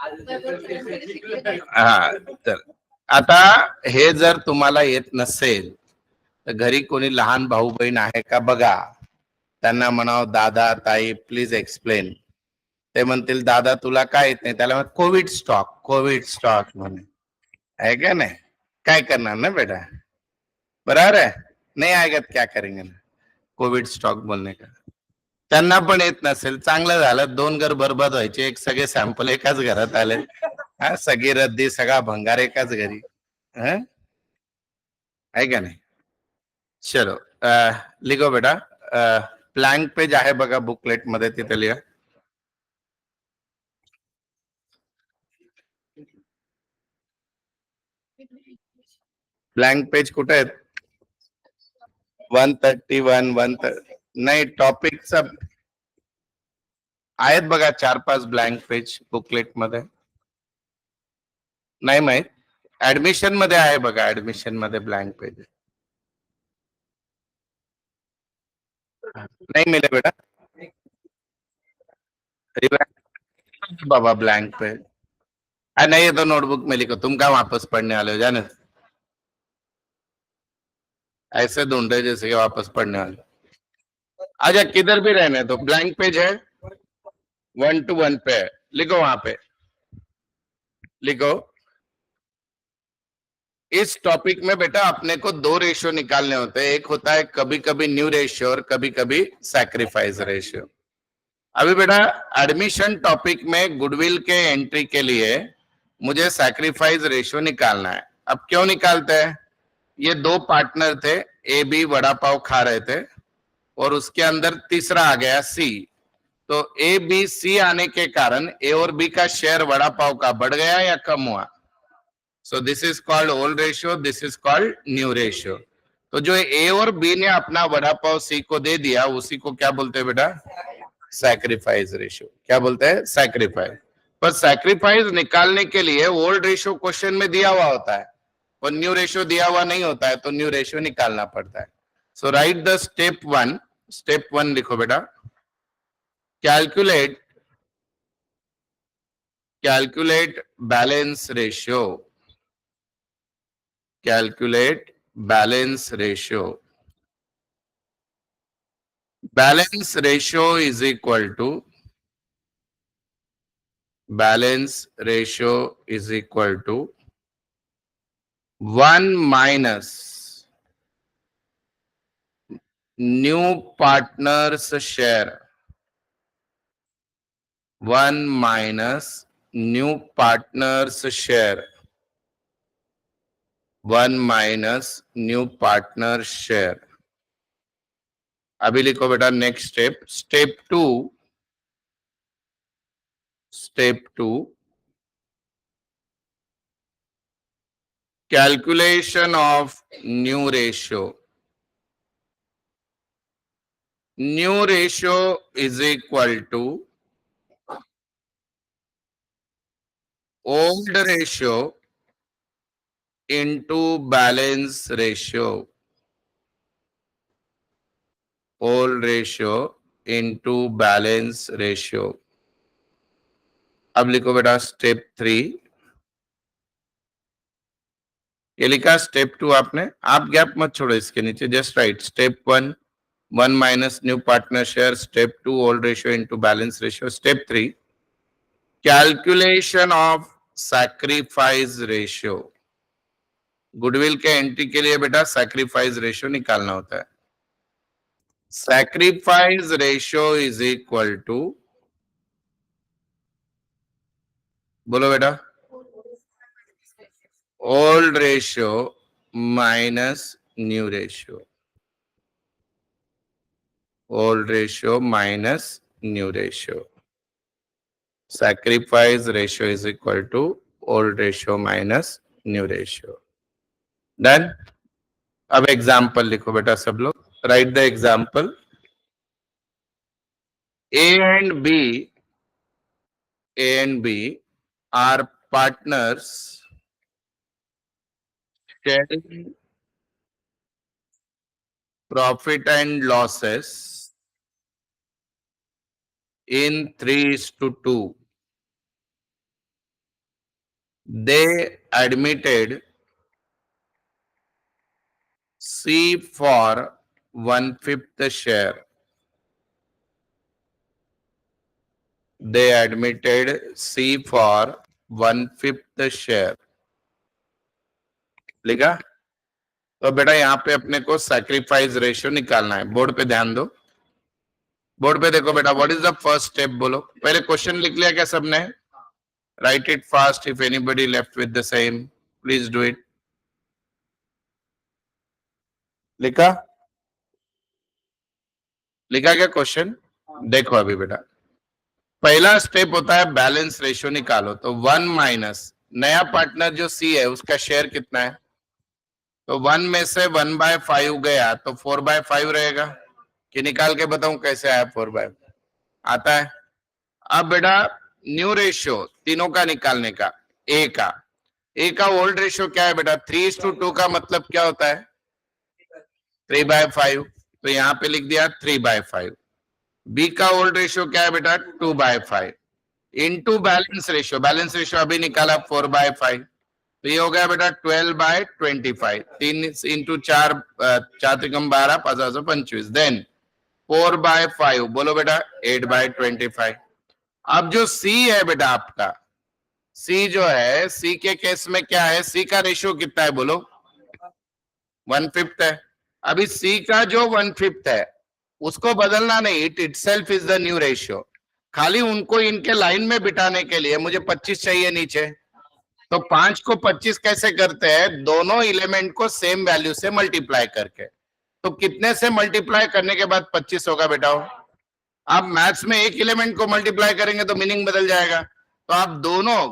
हा, तर आता हे जर तुम्हाला येत नसेल तर घरी कोणी लहान भाऊ बहीण आहे का बघा, त्यांना म्हणावं दादा ताई प्लीज एक्सप्लेन. ते म्हणतील दादा तुला काय येत नाही, त्याला कोविड स्टॉक म्हणे, है क्या नहीं? काय करणार ना बेटा, बराबर है, नहीं आएगा तो क्या करेंगे ना, कोविड स्टॉक बोलने का. त्यांना पण येत नसेल, चांगलं झालं, 2 घर बरबाद व्हायचे, एक सगळे सॅम्पल एकाच घरात आले, हा सगळी रद्दी सगळा भंगार एकाच घरी, है का नाही. चलो लिखो बेटा, ब्लँक पेज आहे बघा बुकलेट मध्ये, तिथे लिहा. ब्लँक पेज कुठे आहेत? 131 नाही, टॉपिकचा आहेत बघा 4-5 ब्लँक पेज बुकलेट मध्ये. नाही माहित? ऍडमिशन मध्ये आहे बघा, ऍडमिशन मध्ये ब्लँक पेज नहीं मिले बेटा, बाबा ब्लैंक पे नहीं, ये तो नोटबुक में लिखो, तुम क्या वापस पढ़ने वाले हो जाने, ऐसे ढूंढ रहे जैसे कि वापस पढ़ने वाले. अच्छा किधर भी रहने तो ब्लैंक पेज है, 1-1 पे है, लिखो वहां पे, लिखो. इस टॉपिक में बेटा अपने को 2 रेशियो निकालने होते हैं, एक होता है कभी कभी न्यू रेशियो और कभी कभी सैक्रिफाइस रेशियो. अभी बेटा एडमिशन टॉपिक में गुडविल के एंट्री के लिए मुझे सैक्रिफाइस रेशियो निकालना है. अब क्यों निकालते हैं? ये 2 पार्टनर थे, ए बी वड़ा पाव खा रहे थे और उसके अंदर तीसरा आ गया सी. तो ए बी सी आने के कारण ए और बी का शेयर वड़ा पाव का बढ़ गया या कम हुआ? So this is called old ratio, this is called new ratio. तो जो ए और बी ने अपना वड़ा पाव सी को दे दिया, उसी को क्या बोलते हैं बेटा? Sacrifice ratio. क्या बोलते हैं? सैक्रिफाइस. पर सैक्रिफाइस निकालने के लिए ओल्ड रेशियो क्वेश्चन में दिया हुआ होता है और न्यू रेशियो दिया हुआ नहीं होता है, तो न्यू रेशियो निकालना पड़ता है. सो राइट द स्टेप 1 लिखो बेटा. Calculate balance ratio. Calculate balance ratio. Balance ratio is equal to, balance ratio is equal to 1 minus new partners share. 1 minus new partners share. 1 minus new partner share. अभी लिखो बेटा next step. Step to calculation of new ratio. New ratio is equal to old ratio into balance ratio. Old ratio into balance ratio. अब लिखो बेटा step 3. ये लिखा step 2 आपने, आप गैप मत छोड़ो इसके नीचे, just right step 1 1 minus new partner share. Step 2 old ratio into balance ratio. Step 3 calculation of sacrifice ratio. Goodwill के एंट्री के लिए बेटा सैक्रिफाइस रेशियो निकालना होता है. Sacrifice ratio is equal to, बोलो बेटा, old ratio minus new ratio. Old ratio minus new ratio. Sacrifice ratio is equal to old ratio minus new ratio. Done. अब एग्जाम्पल लिखो बेटा सब लोग. Write the example. A and B are partners sharing profit and losses in 3:2. they admitted C for 1/5 share. They admitted C for 1/5 share. लिखा? तो बेटा यहाँ पे अपने को सैक्रिफाइस रेशियो निकालना है। बोर्ड पे ध्यान दो, बोर्ड पे देखो बेटा। What is the first step बोलो। पहले क्वेश्चन लिख लिया क्या सबने? Right it fast if anybody left with the same, please do it. लिखा? लिखा क्या क्वेश्चन? देखो अभी बेटा, पहला स्टेप होता है बैलेंस रेशियो निकालो। तो 1 माइनस नया पार्टनर जो सी है उसका शेयर कितना है? तो 1 में से 1/5 गया तो 4/5 रहेगा। कि निकाल के बताऊं कैसे आया 4/5? आता है। अब बेटा न्यू रेशियो तीनों का निकालने का, ए का ओल्ड रेशियो क्या है बेटा? 3:2 का मतलब क्या होता है? 3/5। तो यहाँ पे लिख दिया 3/5। बी का ओल्ड रेशियो क्या है बेटा? 2/5 into balance ratio. Balance ratio अभी निकाला 4/5। तो ये हो गया बेटा 12/25। 3 इंटू 4, 4 त्रिकम 12, 5/25। देन 4/5 बोलो बेटा 8/25। अब जो सी है बेटा आपका, सी जो है, सी के केस में क्या है? सी का रेशियो कितना है बोलो? 1/5 है। अभी सी का जो 1/5 है उसको बदलना नहीं, it itself is the new ratio. खाली उनको इनके लाइन में बिठाने के लिए मुझे 25 चाहिए नीचे। तो 5 को 25 कैसे करते हैं? दोनों एलिमेंट को सेम वैल्यू से मल्टीप्लाई करके। तो कितने से मल्टीप्लाई करने के बाद 25 होगा बेटा? आप मैथ्स में एक एलिमेंट को मल्टीप्लाई करेंगे तो मीनिंग बदल जाएगा। तो आप दोनों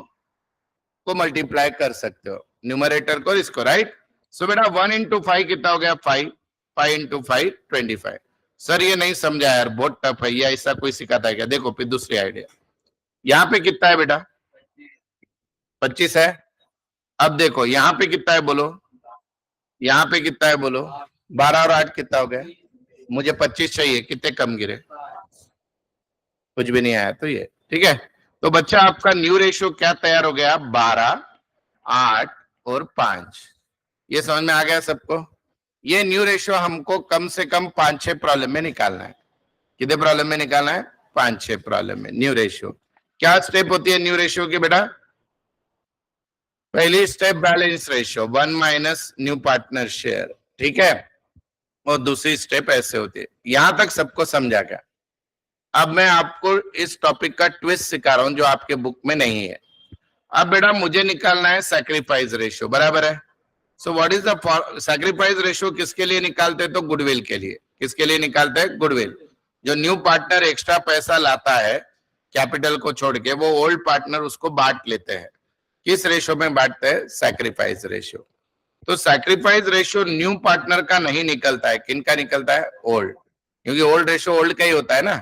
को मल्टीप्लाई कर सकते हो, न्यूमरेटर को इसको, राइट? सो बेटा 1 इंटू 5 कितना हो गया? 5। 5 इंटू 5 25। सर ये नहीं समझा यार, बहुत टफ है, या ऐसा कोई सिखाता है क्या? देखो फिर दूसरी आइडिया। यहाँ पे कितना है बेटा? 25 है। अब देखो यहाँ पे कितना है बोलो? यहाँ पे कितना है बोलो? 12 और 8 कितना हो गया? मुझे 25 चाहिए, कितने कम गिरे? कुछ भी नहीं आया। तो ये ठीक है। तो बच्चा आपका न्यू रेशियो क्या तैयार हो गया? 12, 8 और 5। ये समझ में आ गया सबको? ये न्यू रेशियो हमको कम से कम 5-6 प्रॉब्लम में निकालना है। कितने प्रॉब्लम में निकालना है? 5-6 प्रॉब्लम में न्यू रेशियो। क्या स्टेप होती है न्यू रेशियो की बेटा? पहली step balance ratio, 1 minus new partner share, ठीक है? और दूसरी स्टेप ऐसे होती है। यहां तक सबको समझा क्या? अब मैं आपको इस टॉपिक का ट्विस्ट सिखा रहा हूं जो आपके बुक में नहीं है। अब बेटा मुझे निकालना है सैक्रिफाइस रेशियो, बराबर है? So what is the sacrifice ratio? किसके लिए निकालते हैं? तो गुडविल के लिए। किसके लिए निकालते हैं? गुडविल। जो न्यू पार्टनर एक्स्ट्रा पैसा लाता है कैपिटल को छोड़ के, वो ओल्ड पार्टनर उसको बांट लेते हैं। किस रेशियो में बांटते हैं? Sacrifice ratio. तो सैक्रिफाइस रेशियो न्यू पार्टनर का नहीं निकलता है, किनका निकलता है? ओल्ड। क्योंकि ओल्ड रेशियो ओल्ड का ही होता है ना।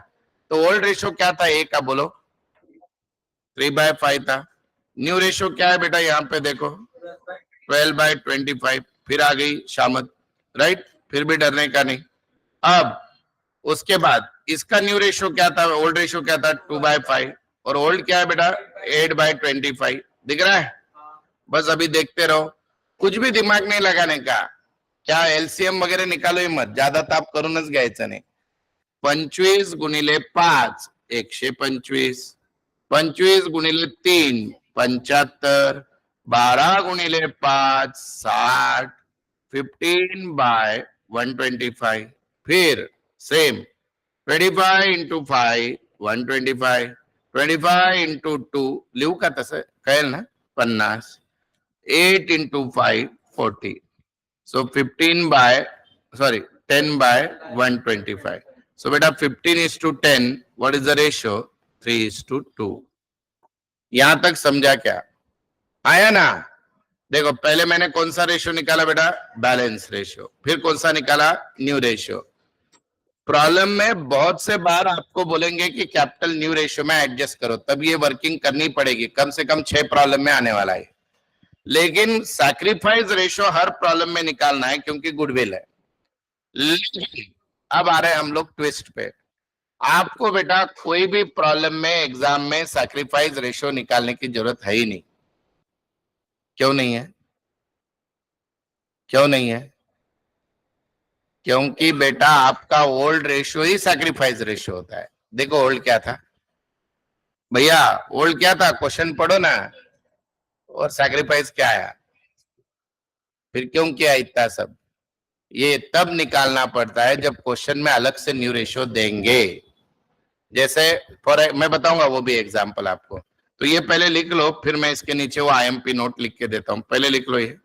तो ओल्ड रेशियो क्या था? ए का बोलो 3/5 था। न्यू रेशियो क्या है बेटा? यहाँ पे देखो 12/25। फिर आ गई शामत, राइट? फिर भी डरने का नहीं। अब उसके बाद इसका न्यू रेशियो क्या था? ओल्ड रेशियो क्या था? 2/5। और ओल्ड क्या है बेटा? 8/25। दिख रहा है? बस अभी देखते रहो, कुछ भी दिमाग नहीं लगाने का। क्या एलसीएम वगैरह निकालो ही मत, ज्यादा ताप करूनच घ्यायचं नाही। 25 गुणिले 5 125, 25 गुणिले 3 75, 12 गुणिले 5 60, 15/125। फिर सेम 25 इंटू 5 125, 25 इंटू 2 लिहू का तसं? कळेल ना? 50, 8 इंटू 5 40। सो 10/125। So बेटा 15:10, what is the ratio? 3:2। यहां तक समझा क्या? आया ना? देखो पहले मैंने कौन सा रेशियो निकाला बेटा? Balance ratio. फिर कौन सा निकाला? New ratio. प्रॉब्लम में बहुत से बार आपको बोलेंगे कि कैपिटल न्यू रेशियो में एडजस्ट करो, तब ये वर्किंग करनी पड़ेगी। कम से कम 6 प्रॉब्लम में आने वाला है। लेकिन सैक्रिफाइस रेशियो हर प्रॉब्लम में निकालना है क्योंकि गुडविल है। लेकिन अब आ रहे हैं हम लोग ट्विस्ट पे। आपको बेटा कोई भी प्रॉब्लम में एग्जाम में सैक्रिफाइस रेशियो निकालने की जरूरत है ही नहीं। क्यों नहीं है? क्यों नहीं है? क्योंकि बेटा आपका ओल्ड रेशियो ही सैक्रिफाइस रेशियो होता है। देखो ओल्ड क्या था भैया, ओल्ड क्या था, क्वेश्चन पढ़ो ना। और सैक्रिफाइस क्या है? फिर क्यों किया इतना सब? ये तब निकालना पड़ता है जब क्वेश्चन में अलग से न्यू रेशियो देंगे। जैसे फॉर मैं बताऊंगा वो भी एग्जांपल आपको। तो ये पहले लिख लो, फिर मैं इसके नीचे वो आईएमपी नोट लिख के देता हूं। पहले लिख लो ये।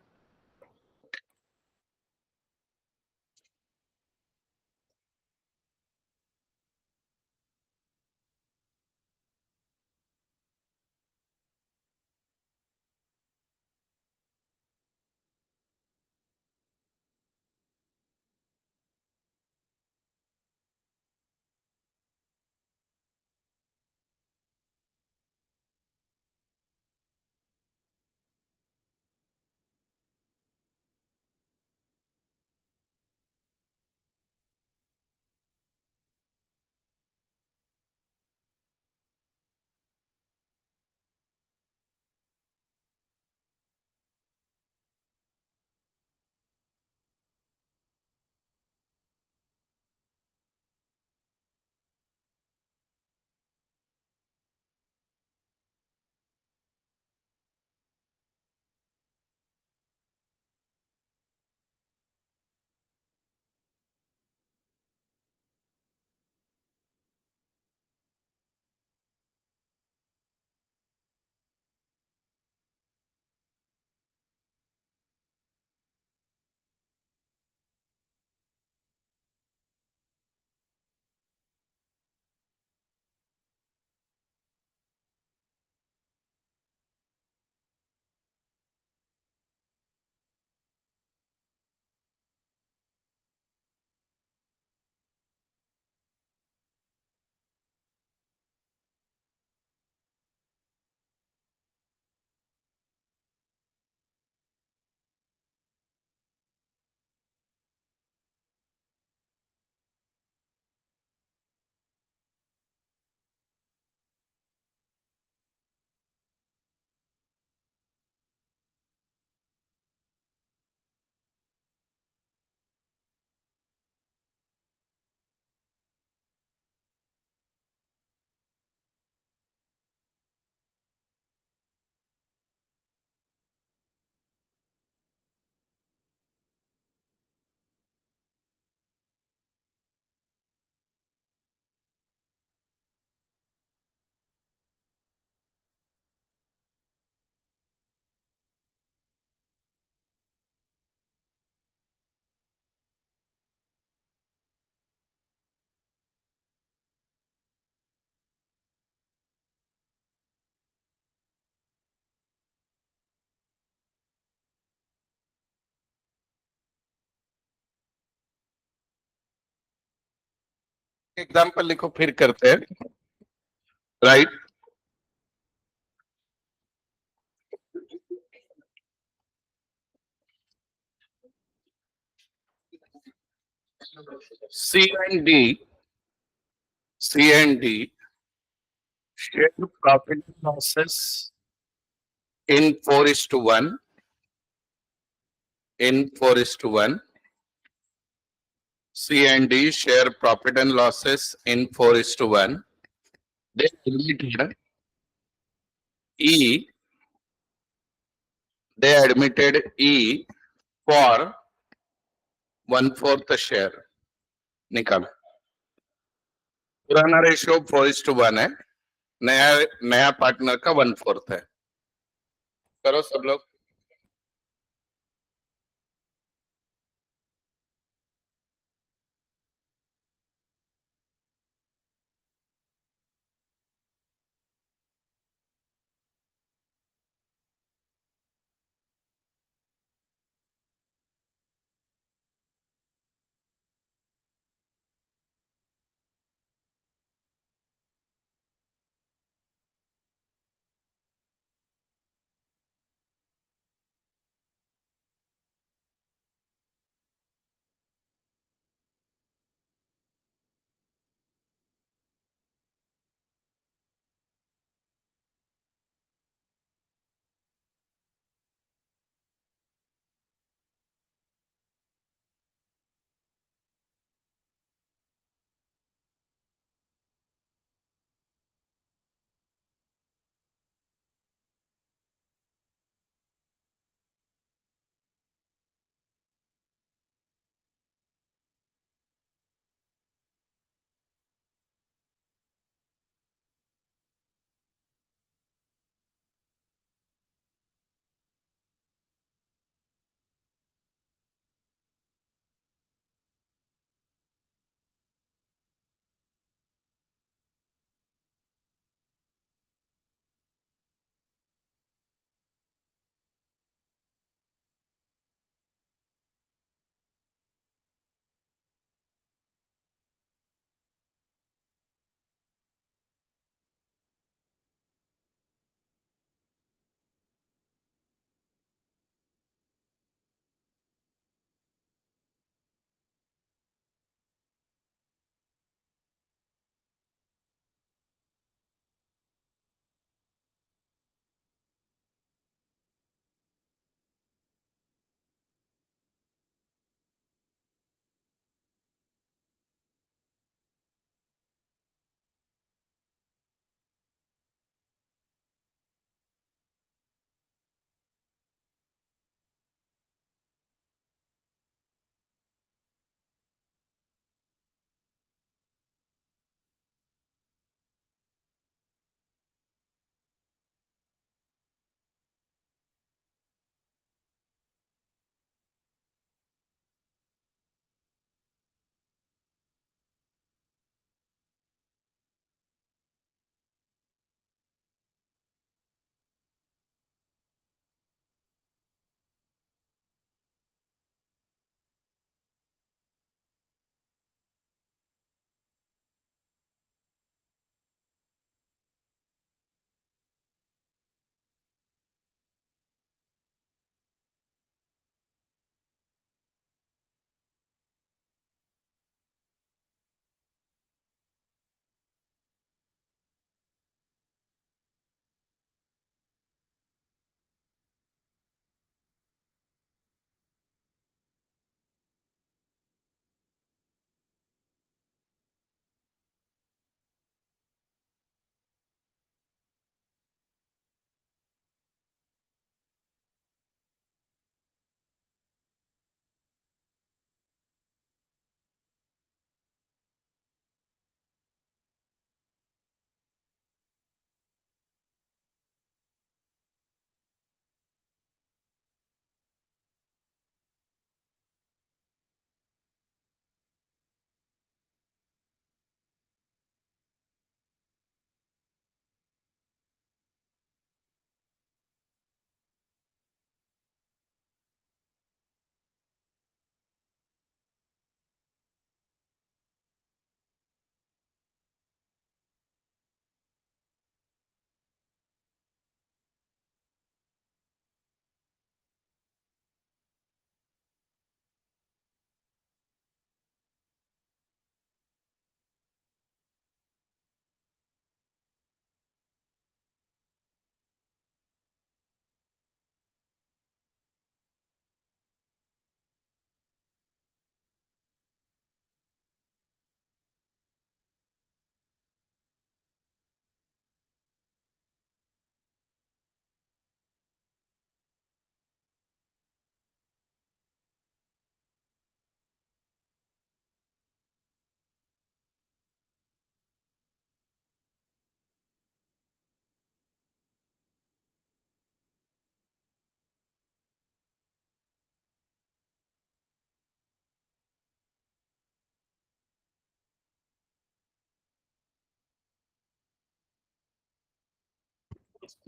एग्जाम्पल लिखो फिर करते हैं। Right. C and D, C and D share profit losses in 4:1, in 4:1. C and D share profit and losses in 4:1. They admitted E, they admitted E for 1/4 share. निकालो। पुराना रेशियो 4:1 है, नया नया पार्टनर का 1/4 है। करो सब लोग।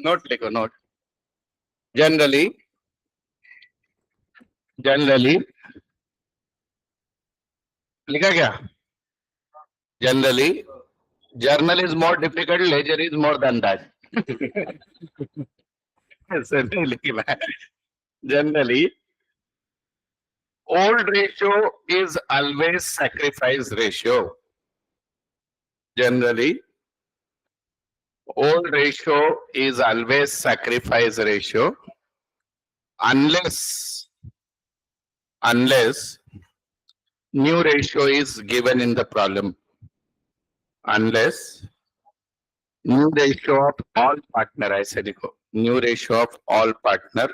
नोट लिखो, नोट। जनरली लिखा क्या? Generally journal is more difficult, ledger is more than that. ऐसे नहीं लिखना है। Generally old ratio is always sacrifice ratio. Generally old ratio is always sacrifice ratio unless new ratio is given in the problem. Unless new ratio of all partner, ऐसे लिखो, new ratio of all partner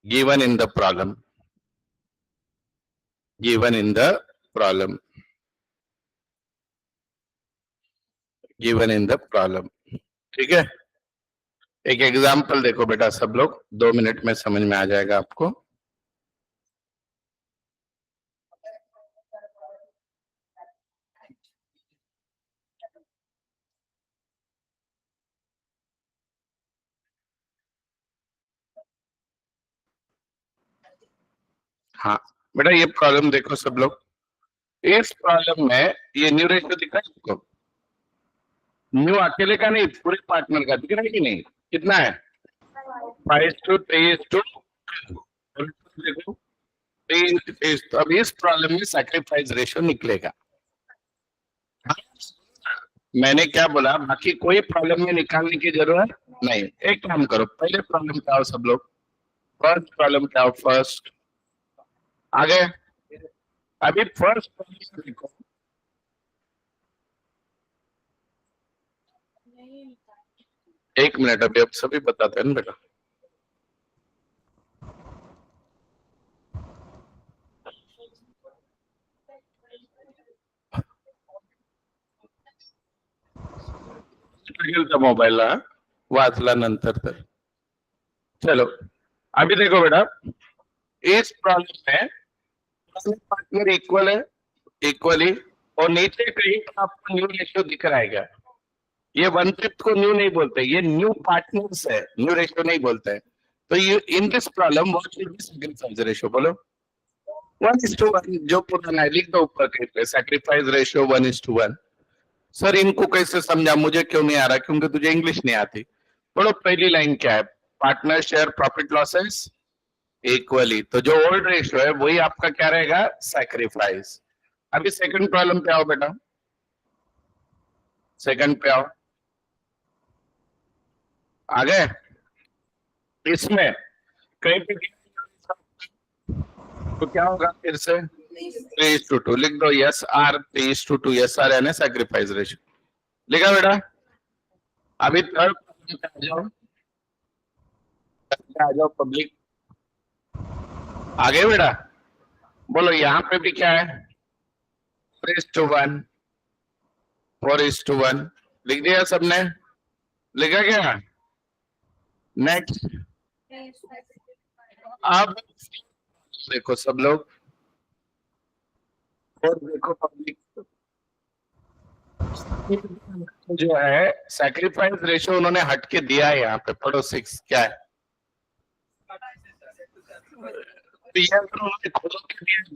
given in the problem. Given in the problem. Given in the problem. ठीक है? एक example देखो बेटा सब लोग, 2 minute में समझ में आ जाएगा आपको। हाँ बेटा ये प्रॉब्लम देखो सब लोग, इस प्रॉब्लम में ये न्यू रेशियो दिख रहा है आपको? न्यू अकेले का नहीं, पूरे पार्टनर का दिख रहा है कि नहीं? कितना है? 5:3:2। देखो 3 तो अब इस प्रॉब्लम में सैक्रिफाइस रेशियो निकलेगा। मैंने क्या बोला, बाकी कोई प्रॉब्लम में निकालने की जरूरत नहीं। एक काम करो, पहले प्रॉब्लम क्या हो सब लोग, फर्स्ट प्रॉब्लम क्या हो, फर्स्ट आगे। अभी फर्स्ट प्रॉब्लम देखो, एक मिनट, अभी अब सभी बताते हैं ना बेटा। मोबाईल वाचला नंतर तर चलो। अभी देखो बेटा, इस प्रॉब्लम में पार्टनर इक्वल है, इक्वली, और नीचे कहीं आपको न्यू रेशियो दिख रहा है क्या? ये 1/5 को न्यू नहीं बोलते, ये न्यू पार्टनर्स है, न्यू रेशियो नहीं बोलते हैं। तो ये in this problem what will be sacrifice ratio, बोलो। 1:1 जो पुराना है लिख दो ऊपर कहीं पे, सैक्रिफाइस रेशियो 1:1। सर इनको कैसे समझा, मुझे क्यों नहीं आ रहा? क्योंकि तुझे इंग्लिश नहीं आती। बोलो पहली लाइन क्या है, partner share profit losses equally, तो जो ओल्ड रेशियो है वही आपका क्या रहेगा, सैक्रिफाइस। अभी सेकंड प्रॉब्लम पे आओ बेटा, सेकंड पे आओ, आ गए? इसमें कहीं पे तो क्या होगा, फिर से 3:2 लिख दो, यस आर 3:2, यस आर यानी सैक्रिफाइस रेशियो लिखा बेटा। अभी थर्ड आ जाओ, आ जाओ पब्लिक, आगे बेटा। बोलो यहाँ पे भी क्या है, 4:1, 4:1 लिख दिया सबने, लिखा क्या? नेक्स्ट अब देखो सब लोग, और देखो पब्लिक, जो है सैक्रिफाइस रेशियो उन्होंने हट के दिया है यहाँ पे, पढ़ो 6 क्या है?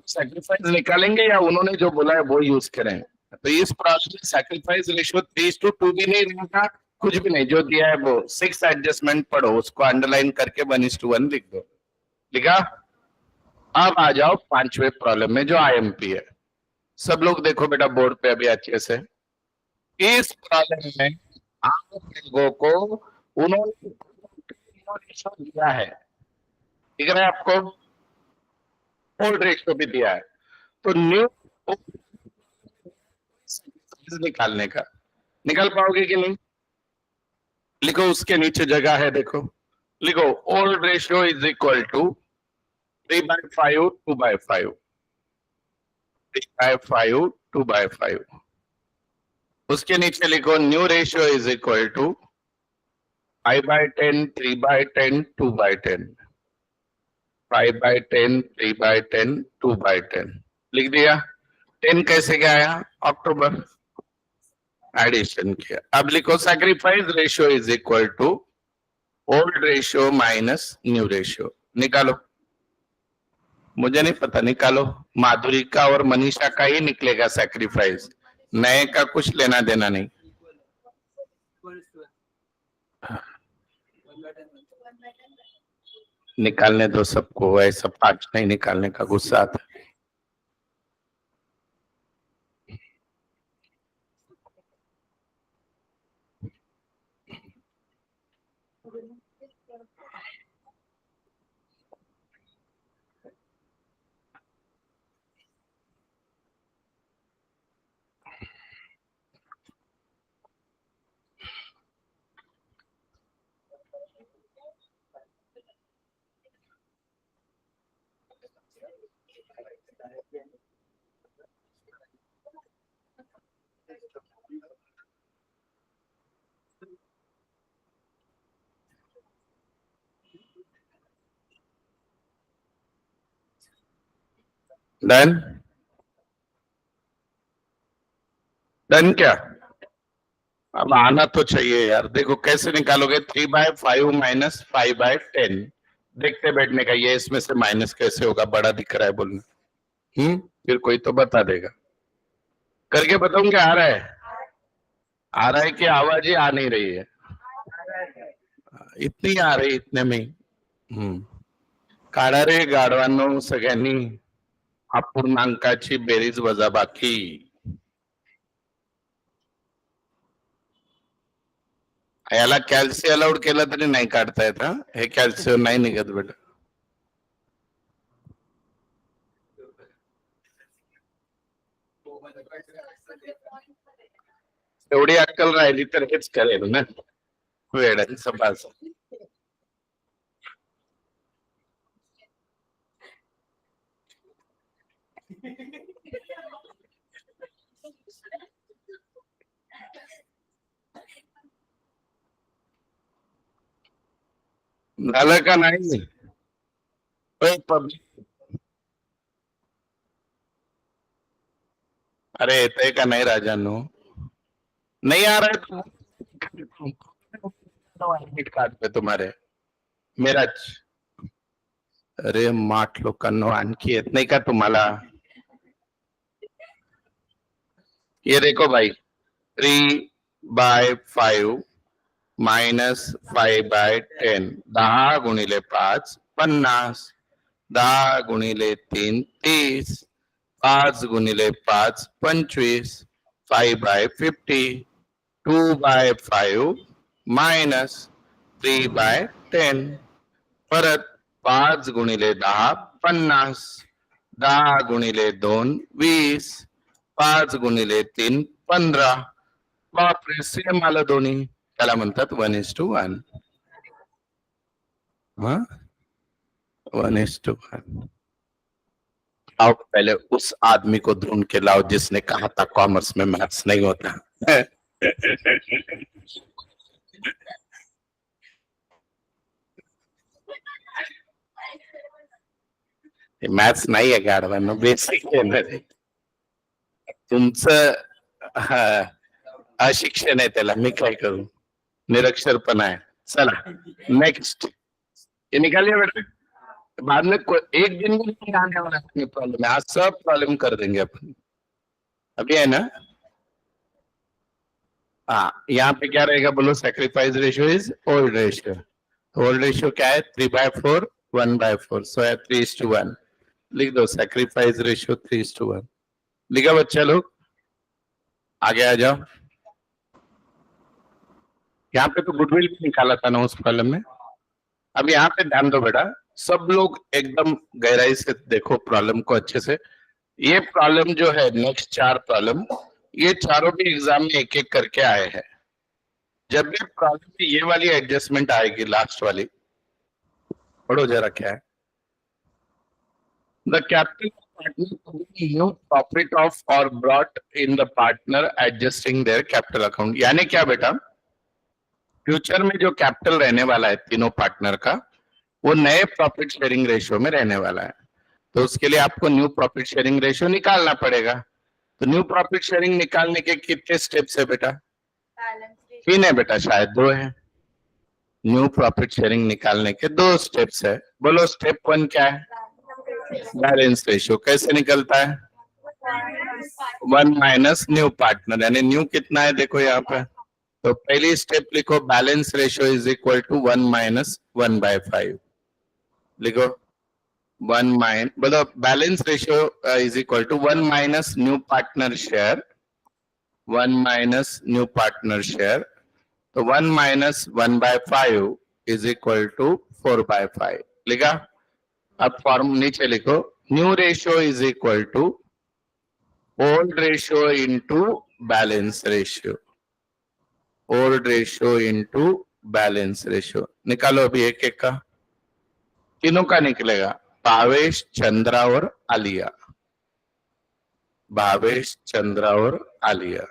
सैक्रिफाइस निकालेंगे या उन्होंने जो बोला है वो यूज करें? तो इस प्रॉब्लम में सैक्रिफाइस रेशियो 3:2 भी नहीं रहेगा, कुछ भी नहीं, जो दिया है वो 6 एडजस्टमेंट पढ़ो, उसको अंडरलाइन करके 1:1 लिख दो, लिखा? अब आ जाओ 5वें प्रॉब्लम में जो आईएमपी है। सब लोग देखो बेटा बोर्ड पे अभी अच्छे से, इस प्रॉब्लम में आप लोगों को उन्होंने दिया है, दिख रहा है आपको? ओल्ड रेशियो भी दिया है, तो न्यू निकालने का, निकाल पाओगे कि नहीं? लिखो, उसके नीचे जगह है देखो, लिखो old ratio is equal to 3/5 2/5, 3/5 2/5। उसके नीचे लिखो new ratio is equal to 5/10 3/10 2/10, 5/10 3/10 2/10 लिख दिया। 10 कैसे क्या आया, अक्टूबर, एडिशन किया। अब लिखो sacrifice ratio is equal to old ratio minus new ratio निकालो। मुझे नहीं पता, निकालो। माधुरी का और मनीषा का ही निकलेगा सैक्रिफाइस, नए का कुछ लेना देना नहीं। निकालने दो सबको, ऐसा 5 नहीं निकालने का गुस्सा आता। डन डन क्या? अब आना तो चाहिए यार। देखो कैसे निकालोगे, 3/5 माइनस 5/10। देखते बैठने का, ये इसमें से माइनस कैसे होगा, बड़ा दिख रहा है बोलना। फिर कोई तो बता देगा। करके बताऊं क्या? आ रहा है? आ रहा है कि आवाज ही आ नहीं रही है? इतनी आ रही, इतने में ही। काढा रे गाढवांनो सगळ्यांनी अपूर्णांकाची बेरीज वजाबाकी। याला कॅल्सी अलाउड केलं तरी नाही काढता येत हा, हे कॅल्शियम नाही निघत बेटा। एवढी अक्कल राहिली तर हेच करेल ना, वेड्यांचं बाज। झालं का नाही? पब्लिक अरे येतंय का नाही राजांनो? नहीं आ रहा है तो एडमिट कार्ड पे तुम्हारे मिराज। अरे माठ लोकांनो, आणखी येत नाही का तुम्हाला? ये देखो भाई, 3/5 माइनस 5/10, 10 गुणिले 5 50, 10 गुणिले 3 30, 5 गुणिले 5 25, 5/50, 2/5 माइनस 3/10, परत 5 गुणिले 10 50, 10 गुणिले 2 20, 5 गुणिले 3 15। बापरे, सेम आलं दोन्ही। त्याला म्हणतात 1:1। 1:1। आओ पहले उस आदमी को ढूंढ के लाओ जिसने कहा था कॉमर्स में मैथ्स नहीं होता। मैथ्स नाही आहे गाढवांनो, बेसिक आहे ना रे तुमचं। अशिक्षण आहे त्याला, मी काय करू? निरक्षरपणा आहे। चला नेक्स्ट, ये निकालिए बेटा। बाद में एक दिन में नहीं आने वाला प्रॉब्लम है, आज सब प्रॉब्लम कर देंगे अपन। अभी है ना? हाँ, यहाँ पे क्या रहेगा बोलो? Sacrifice ratio is old ratio. Old ratio क्या है? 3/4 1/4, सो है 3:1। लिख दो सैक्रिफाइस रेशियो 3:1। लिखा बच्चा लोग? आगे आ जाओ। यहाँ पे तो गुडविल भी निकाला था ना उस प्रॉब्लम में। अब यहाँ पे ध्यान दो बेटा, सब लोग एकदम गहराई से देखो प्रॉब्लम को अच्छे से। ये प्रॉब्लम जो है, नेक्स्ट 4 प्रॉब्लम, ये चारों भी एग्जाम में एक एक करके आए हैं। जब भी प्रॉब्लम में ये वाली एडजस्टमेंट आएगी, लास्ट वाली, पढ़ो जरा क्या है। The capital partner new profit of or brought in the partner adjusting their capital account। यानी क्या बेटा? फ्यूचर में जो कैपिटल रहने वाला है तीनों पार्टनर का, वो नए प्रॉफिट शेयरिंग रेशियो में रहने वाला है। तो उसके लिए आपको न्यू प्रॉफिट शेयरिंग रेशियो निकालना पड़ेगा। तो न्यू प्रॉफिट शेयरिंग निकालने के कितने स्टेप्स है बेटा? 3 है बेटा, शायद 2 है। न्यू प्रॉफिट शेयरिंग निकालने के दो स्टेप्स है। बोलो स्टेप वन क्या है? बैलेंस रेशियो कैसे निकलता है? वन माइनस न्यू पार्टनर, यानी न्यू कितना है देखो यहाँ पे। तो पहली स्टेप लिखो, balance ratio is equal to one minus one by five. लिखो वन माइन बोलो balance ratio is equal to one minus new partner share, one minus new partner share. तो one minus one by five is equal to four by five. लिखा? अब form नीचे लिखो, new ratio is equal to old ratio into balance ratio, old ratio into balance ratio. निकालो अभी एक एक का, तीनों का निकलेगा। भावेश, चंद्रा और आलिया, भावेश, चंद्रा और आलिया।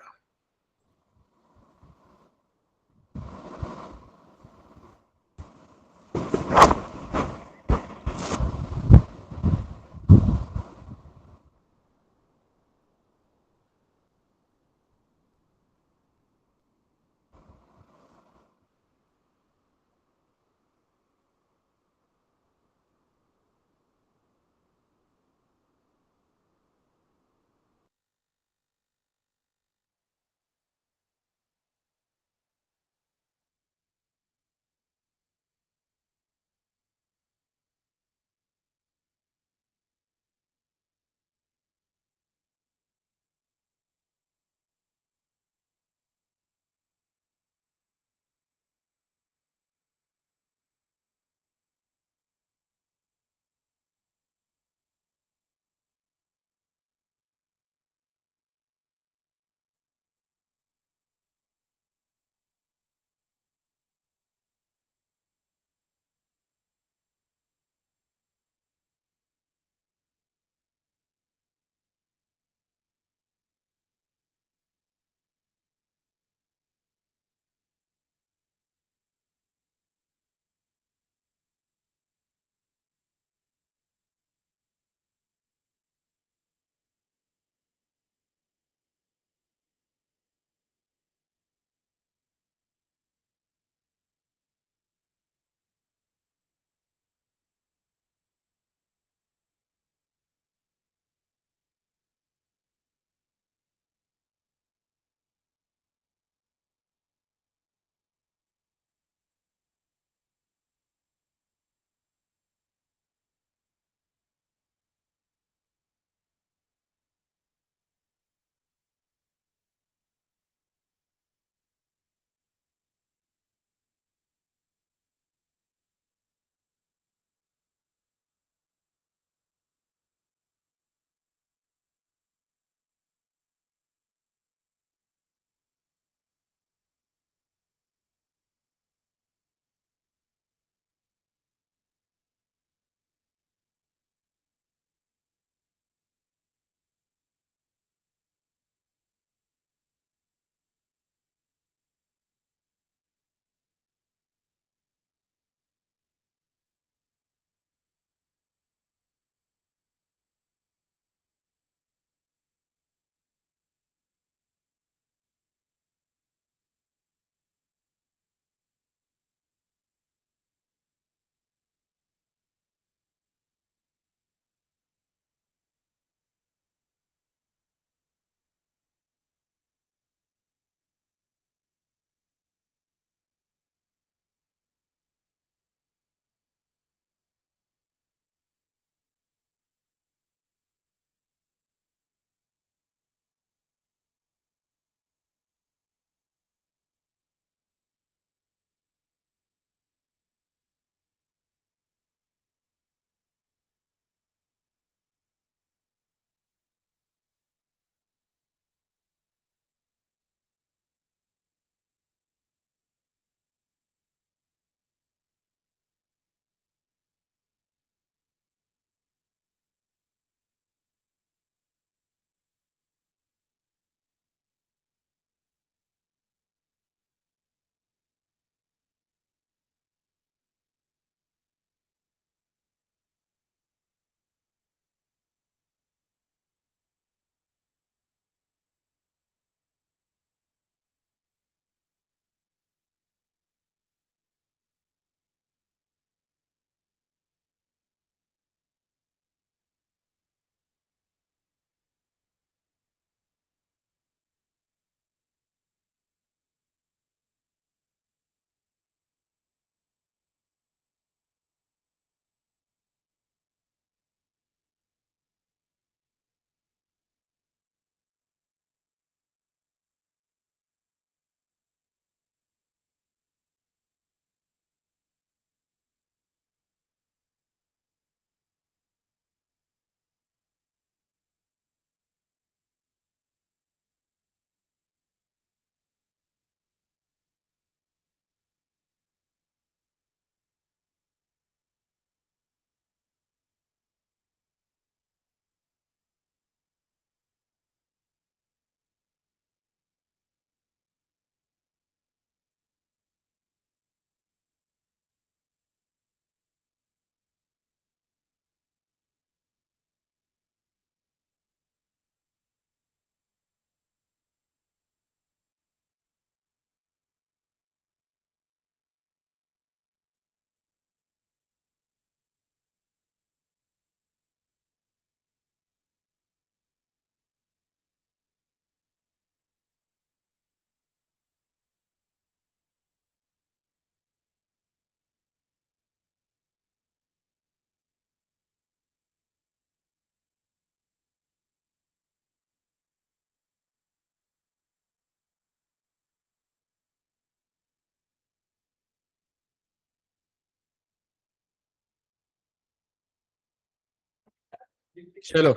चलो,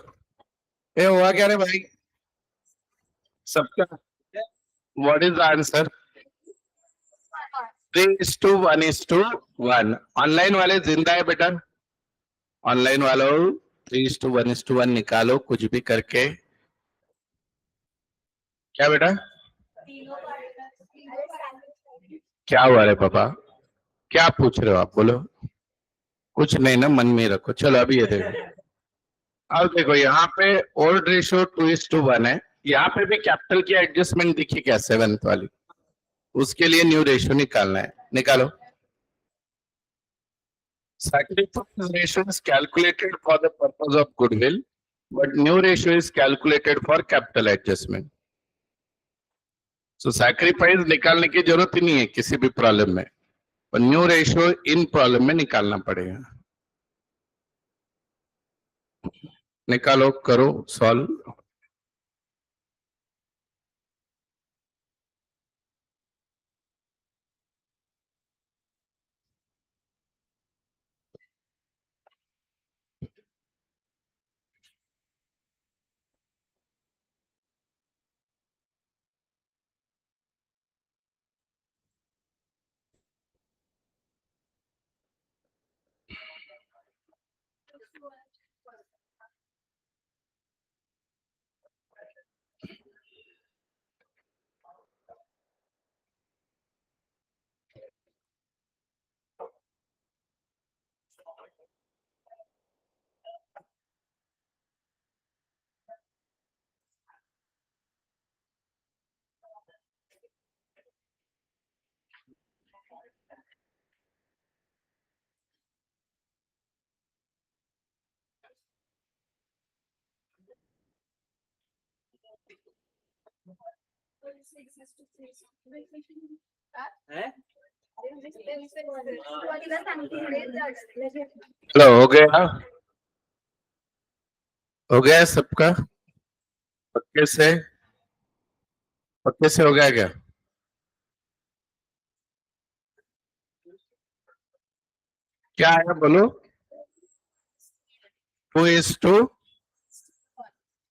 ये हुआ क्या रे भाई? सबका what is the answer? 3:1:1। Online वाले जिंदा है बेटा? ऑनलाइन वालों, 3:1:1 निकालो कुछ भी करके। क्या बेटा? क्या हुआ रे पापा? क्या पूछ रहे हो आप, बोलो। कुछ नहीं ना, मन में ही रखो। चलो अभी ये देखो। अब देखो यहाँ पे ओल्ड रेशियो 2:1 है। यहाँ पे भी कैपिटल की एडजस्टमेंट दिखी क्या, सेवेंथ वाली? उसके लिए न्यू रेशियो निकालना है, निकालो। Sacrifice ratio is calculated for the purpose of goodwill, but new ratio is calculated for capital adjustment. So sacrifice निकालने की जरूरत ही नहीं है किसी भी प्रॉब्लम में, पर न्यू रेशियो इन प्रॉब्लम में निकालना पड़ेगा। निकालो, करो सॉल्व। चलो हो गया, हो गया सबका? पक्के से? पक्के से हो गया क्या? क्या आया बोलो? 2:,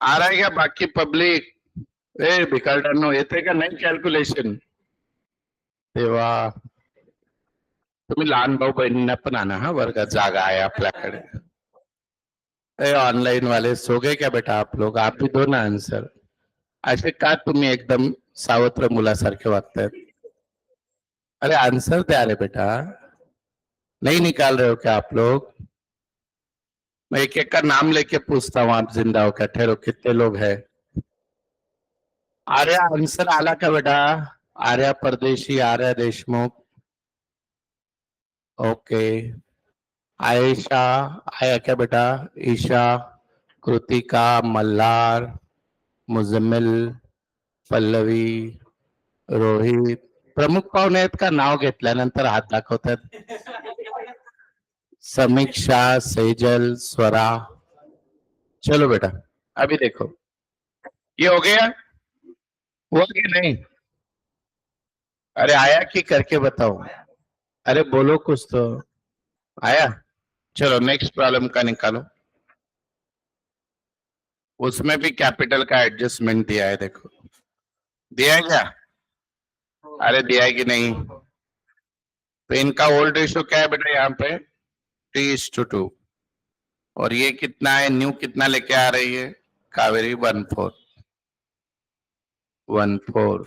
आ रहा है क्या बाकी पब्लिक? ए भिकारडांनो, येते का नाही कॅल्क्युलेशन? तेव्हा तुम्ही लहान भाऊ बहिणींना पण आणा हा, वर्गात जागा आहे आपल्याकडे। ए ऑनलाइन वाले सो गए क्या बेटा आप लोग? आप भी दो ना आंसर। असे का तुम्ही एकदम सावत्र मुलासारखे वागतायत? अरे आंसर द्या रे बेटा। नहीं निकाल रहे हो क्या आप लोग? मैं एक एक का नाम लेके पूछता हूँ, आप जिंदा हो क्या? ठहरो, कितने लोग हैं? आर्या आंसर आला का बेटा? आर्या परदेशी, आर्या देशमुख। ओके। आयशा आया क्या बेटा? ईशा, कृतिका, मल्हार, मुजम्मिल, पल्लवी, रोहित। प्रमुख पाहुणे आहेत का? नाव घेतल्यानंतर हात दाखवतात। समीक्षा, सेजल, स्वरा। चलो बेटा, अभी देखो, ये हो गया? हुआ कि नहीं? अरे आया कि करके बताओ? अरे बोलो कुछ तो। आया? चलो नेक्स्ट प्रॉब्लम का निकालो। उसमें भी कैपिटल का एडजस्टमेंट दिया है, देखो। दिया है क्या? अरे दिया है कि नहीं? तो इनका ओल्ड रेशियो क्या है बेटा यहाँ पे? 3:2। और ये कितना है, न्यू कितना लेके आ रही है? कावेरी 1:4। 1:4।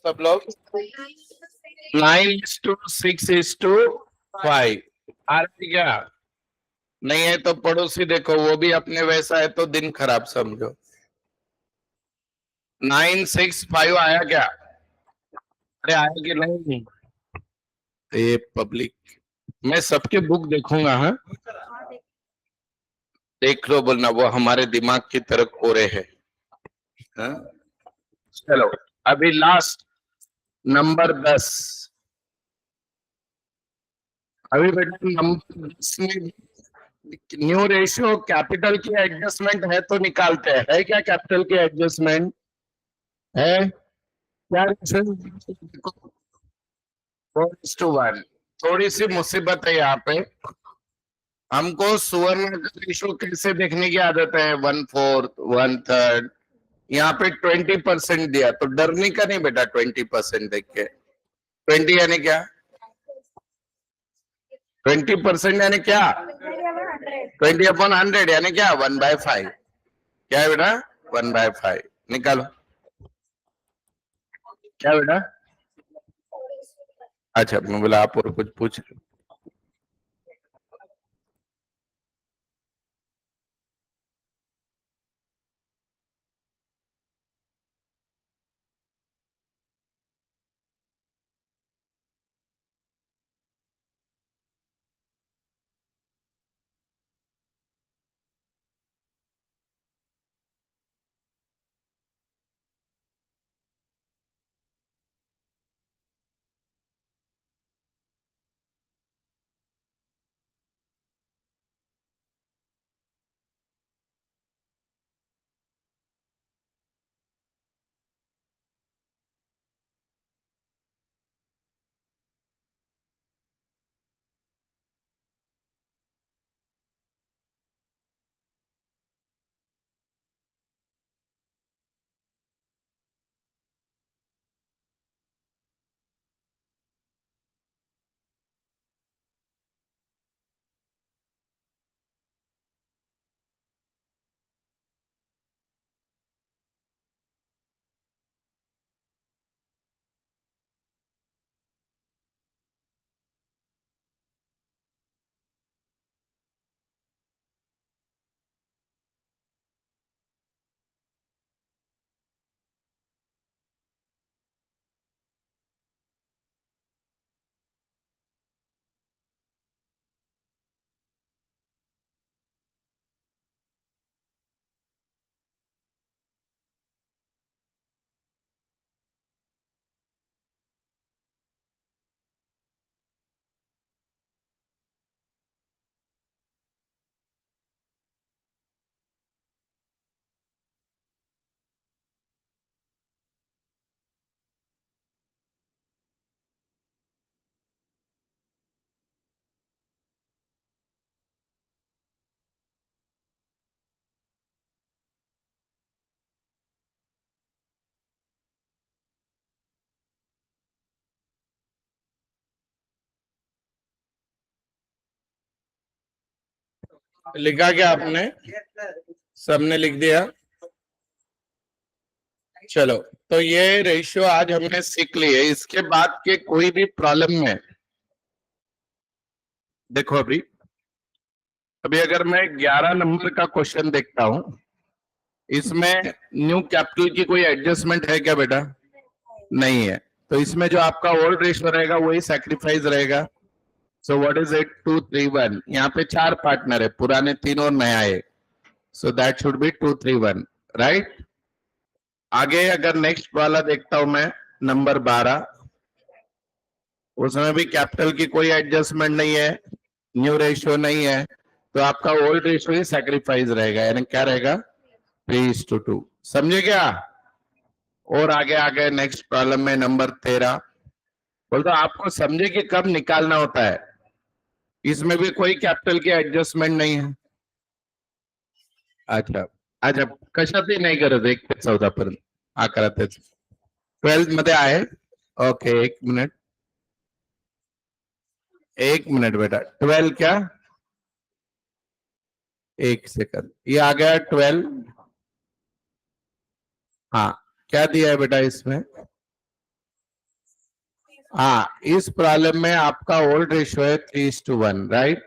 सब लोग? 9:6:5 आ रही क्या? नहीं है तो पड़ोसी देखो, वो भी अपने वैसा है तो दिन खराब समझो। 9:6:5 आया क्या? अरे आया कि नहीं? ये पब्लिक, मैं सबके बुक देखूंगा। हाँ, देख लो बोलना, वो हमारे दिमाग की तरफ कोरे है। हाँ? चलो, अभी लास्ट नंबर 10। अभी बेटा नंबर 10 में न्यू रेशियो कैपिटल की एडजस्टमेंट है तो निकालते हैं। है क्या कैपिटल की एडजस्टमेंट? है क्या? 4:1। थोड़ी सी मुसीबत है यहाँ पे। हमको सुवर्ण रेशियो कैसे देखने की आदत है? 1/4, 1/3। यहाँ पे 20% दिया तो डरने का नहीं बेटा। 20% देख के 20 यानी क्या? 20% यानी क्या? 20/100 यानी क्या? 1/5। क्या है बेटा? 1/5 निकालो। क्या बेटा? अच्छा, मैं बोला आप और कुछ पूछ रहे हो? लिखा क्या आपने? सबने लिख दिया? चलो, तो ये रेशियो आज हमने सीख ली है। इसके बाद के कोई भी प्रॉब्लम में देखो, अभी अभी अगर मैं 11 नंबर का क्वेश्चन देखता हूं, इसमें न्यू कैपिटल की कोई एडजस्टमेंट है क्या बेटा? नहीं है। तो इसमें जो आपका ओल्ड रेशियो रहेगा वही सैक्रिफाइस रहेगा। So what is it? 2:3:1। यहाँ पे 4 पार्टनर है, पुराने 3 और नया है। So that should be 2:3:1, right? आगे अगर नेक्स्ट वाला देखता हूं मैं, नंबर 12, उसमें भी कैपिटल की कोई एडजस्टमेंट नहीं है, न्यू रेशियो नहीं है, तो आपका ओल्ड रेशियो ही सैक्रिफाइस रहेगा। यानी क्या रहेगा? 3:2। समझे क्या? और आगे आगे नेक्स्ट प्रॉब्लम में नंबर 13 बोलते आपको समझे कि कब निकालना होता है। इसमें भी कोई कैपिटल की एडजस्टमेंट नहीं है। अच्छा, अच्छा, कशातही नाही करत 1 ते 14 पर्यंत 11 ते 12 मध्ये आहे। ओके, एक मिनट बेटा। 12 क्या? एक सेकंड, ये आ गया 12। हाँ, क्या दिया है बेटा इसमें? हाँ, इस प्रॉब्लम में आपका ओल्ड रेशियो है 3:1, राइट?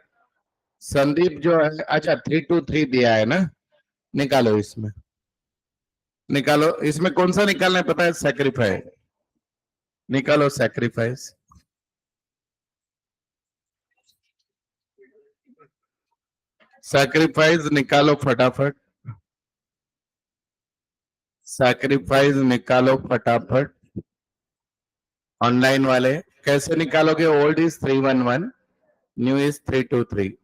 संदीप जो है, अच्छा 3:3 दिया है ना, निकालो इसमें, निकालो इसमें कौन सा निकालना है पता है? सैक्रिफाइस, निकालो सैक्रिफाइस। सैक्रिफाइस निकालो फटाफट, सैक्रिफाइस निकालो फटाफट। ऑनलाइन वाले कैसे निकालोगे? Old is 311, new is 323।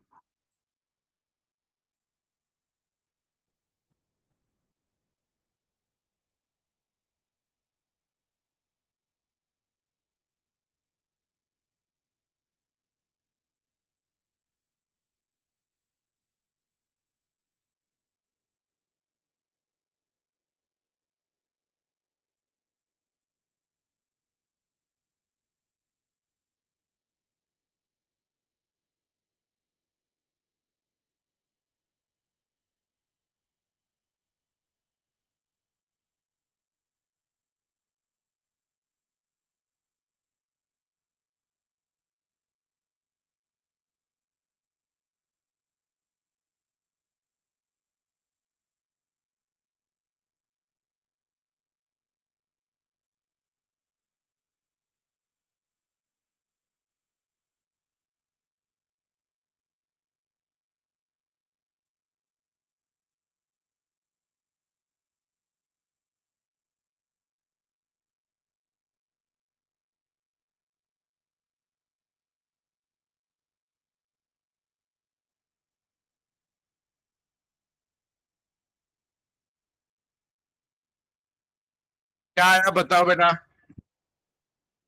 क्या आया बताओ बेटा?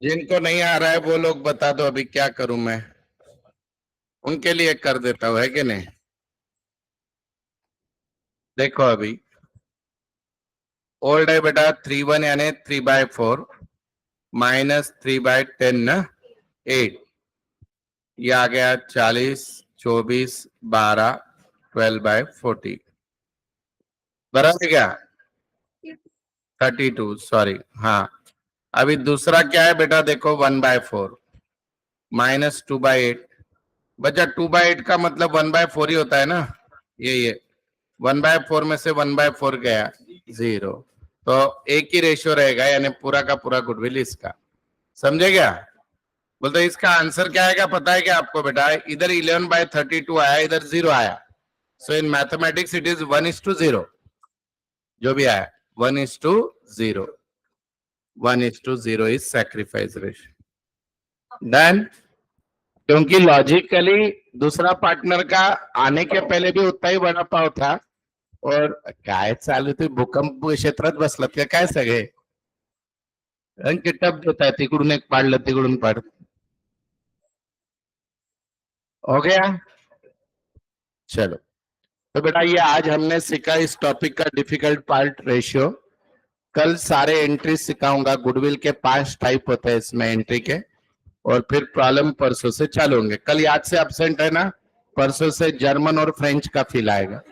जिनको नहीं आ रहा है वो लोग बता दो, अभी क्या करूं मैं? उनके लिए कर देता हूं, है कि नहीं? देखो अभी ओल्ड है बेटा 3:1 यानी 3/4 -3/10 ना, 8। ये आ गया 40, 24, 12, 12/40, बराबर है क्या? 32, सॉरी, हाँ। अभी दूसरा क्या है बेटा? देखो 1/4 -2/8। बच्चा 2/8 का मतलब 1/4 ही होता है ना। ये 1/4 में से 1/4 गया, 0। तो एक ही रेशियो रहेगा, यानी पूरा का पूरा गुडविल इसका। समझे क्या? बोलते इसका आंसर क्या आएगा पता है क्या आपको बेटा? इधर 11/32 आया, इधर 0 आया। सो इन मैथमेटिक्स इट इज 1:0, जो भी आया 1:0, 1:0 इज सैक्रिफाइस रेशियो। डन? क्योंकि लॉजिकली दूसरा पार्टनर का आने के पहले भी उतना ही बड़ा पाव था। और काय चालू ते भूकंप क्षेत्रात बसलात का काय सगळे? अंक टप देत आहे, तिकडून एक पाडलं तिकडून पाड। हो गया? चलो, तो बेटा ये आज हमने सीखा इस टॉपिक का डिफिकल्ट पार्ट, रेशियो। कल सारे एंट्री सिखाऊंगा, गुडविल के 5 टाइप होते हैं इसमें एंट्री के। और फिर प्रॉब्लम परसों से चालू होंगे। कल याद से एब्सेंट है ना, परसों से जर्मन और फ्रेंच का फील आएगा।